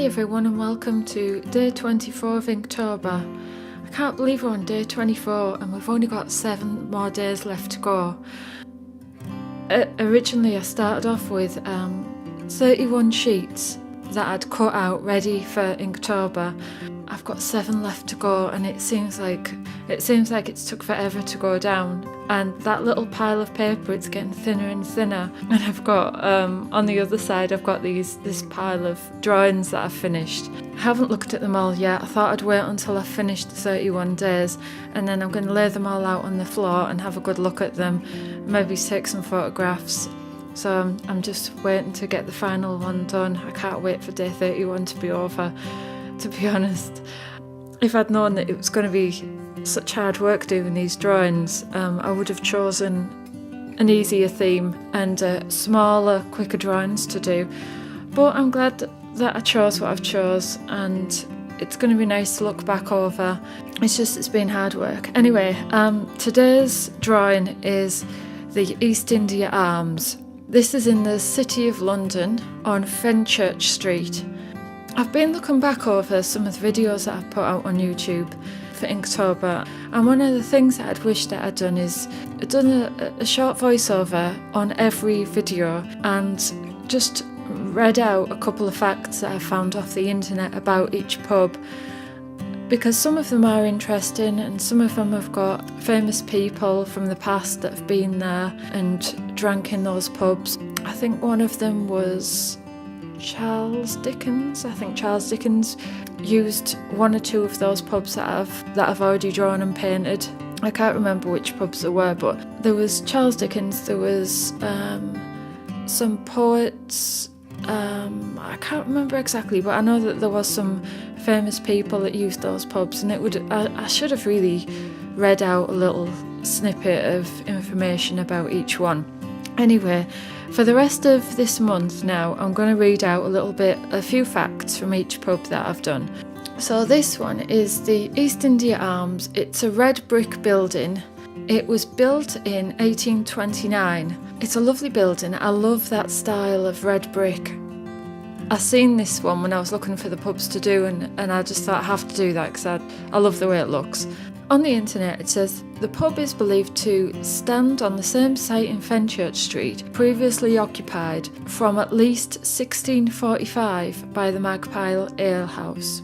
Hi everyone and welcome to day 24 of Inktober. I can't believe we're on day 24 and we've only got 7 more days left to go. Originally I started off with 31 sheets that I'd cut out ready for Inktober. I've got 7 left to go and it seems like it's took forever to go down, and that little pile of paper, it's getting thinner and thinner, and I've got on the other side I've got this pile of drawings that I've finished. I haven't looked at them all yet. I thought I'd wait until I finished the 31 days and then I'm going to lay them all out on the floor and have a good look at them, maybe take some photographs. So I'm just waiting to get the final one done. I can't wait for day 31 to be over, to be honest. If I'd known that it was going to be such hard work doing these drawings, I would have chosen an easier theme and smaller, quicker drawings to do. But I'm glad that I chose what I've chose, and it's going to be nice to look back over. It's been hard work. Anyway, today's drawing is the East India Arms. This is in the City of London on Fenchurch Street. I've been looking back over some of the videos that I've put out on YouTube for Inktober, and one of the things that I'd wished that I'd done is I'd done a short voiceover on every video and just read out a couple of facts that I found off the internet about each pub, because some of them are interesting and some of them have got famous people from the past that have been there and drank in those pubs. I think one of them was Charles Dickens. I think Charles Dickens used one or two of those pubs that I've already drawn and painted. I can't remember which pubs there were, but there was Charles Dickens, there was some poets, I can't remember exactly, but I know that there was some famous people that used those pubs, and I should have really read out a little snippet of information about each one. Anyway, for the rest of this month now, I'm going to read out a few facts from each pub that I've done. So this one is the East India Arms. It's a red brick building. It was built in 1829. It's a lovely building. I love that style of red brick. I seen this one when I was looking for the pubs to do, and I just thought I have to do that because I love the way it looks. On the internet it says the pub is believed to stand on the same site in Fenchurch Street, previously occupied from at least 1645 by the Magpie Ale House.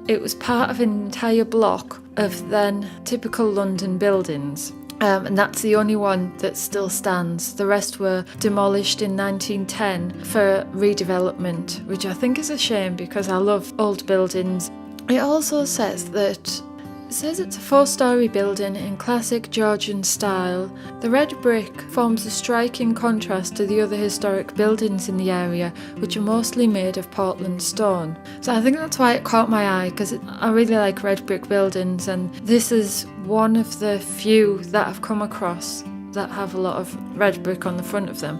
It was part of an entire block of then typical London buildings. And that's the only one that still stands. The rest were demolished in 1910 for redevelopment, which I think is a shame because I love old buildings. It also says that it's a 4-storey building in classic Georgian style. The red brick forms a striking contrast to the other historic buildings in the area, which are mostly made of Portland stone. So I think that's why it caught my eye, because I really like red brick buildings, and this is one of the few that I've come across that have a lot of red brick on the front of them.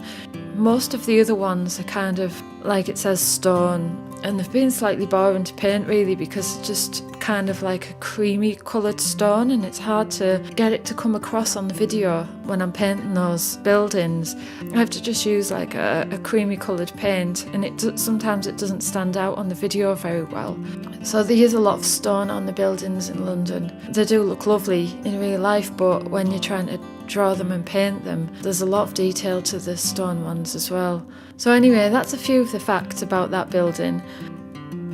Most of the other ones are kind of, like it says, stone, and they've been slightly boring to paint really, because it's just kind of like a creamy coloured stone, and it's hard to get it to come across on the video when I'm painting those buildings. I have to just use like a creamy coloured paint, and sometimes it doesn't stand out on the video very well. So there is a lot of stone on the buildings in London. They do look lovely in real life, but when you're trying to draw them and paint them, there's a lot of detail to the stone ones as well. So anyway, that's a few of the facts about that building.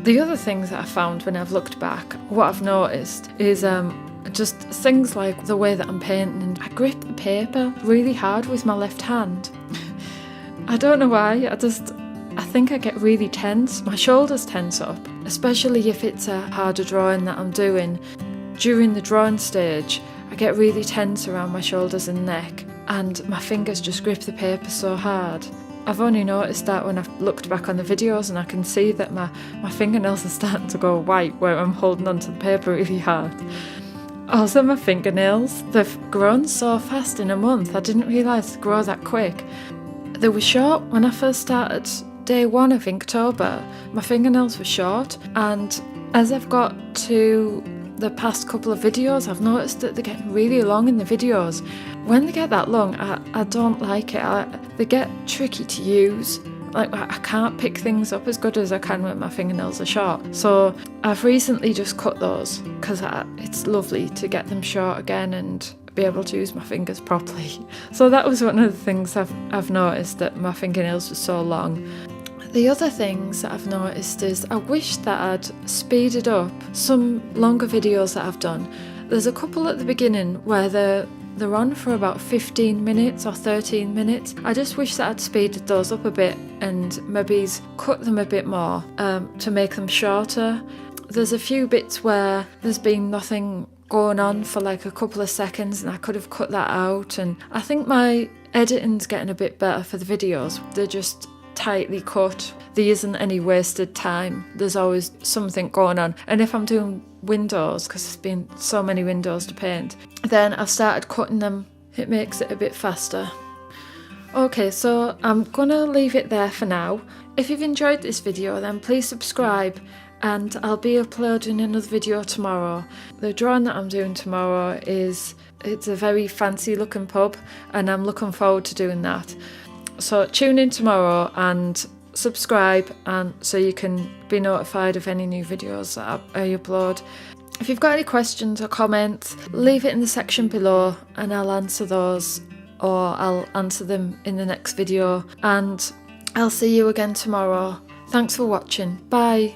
The other things that I found when I've looked back, what I've noticed is just things like the way that I'm painting. I grip the paper really hard with my left hand. I don't know why, I think I get really tense. My shoulders tense up, especially if it's a harder drawing that I'm doing. During the drawing stage, I get really tense around my shoulders and neck, and my fingers just grip the paper so hard. I've only noticed that when I've looked back on the videos, and I can see that my fingernails are starting to go white where I'm holding onto the paper really hard. Also, my fingernails, they've grown so fast in a month. I didn't realise they'd grow that quick. They were short when I first started day 1 of Inktober. My fingernails were short, and as I've got to the past couple of videos, I've noticed that they're getting really long in the videos. When they get that long, I don't like it. They get tricky to use. like I can't pick things up as good as I can when my fingernails are short. So I've recently just cut those because it's lovely to get them short again and be able to use my fingers properly. So that was one of the things I've noticed, that my fingernails were so long. The other things that I've noticed is I wish that I'd speeded up some longer videos that I've done. There's a couple at the beginning where they're on for about 15 minutes or 13 minutes. I just wish that I'd speeded those up a bit and maybe cut them a bit more to make them shorter. There's a few bits where there's been nothing going on for like a couple of seconds and I could have cut that out, and I think my editing's getting a bit better for the videos. They're just tightly cut. There isn't any wasted time. There's always something going on. And if I'm doing windows, because there's been so many windows to paint, then I've started cutting them. It makes it a bit faster. Okay, so I'm gonna leave it there for now. If you've enjoyed this video, then please subscribe, and I'll be uploading another video tomorrow. The drawing that I'm doing tomorrow it's a very fancy looking pub, and I'm looking forward to doing that. So tune in tomorrow and subscribe, and so you can be notified of any new videos that I upload. If you've got any questions or comments, leave it in the section below and I'll answer those, or I'll answer them in the next video, and I'll see you again tomorrow. Thanks for watching. Bye.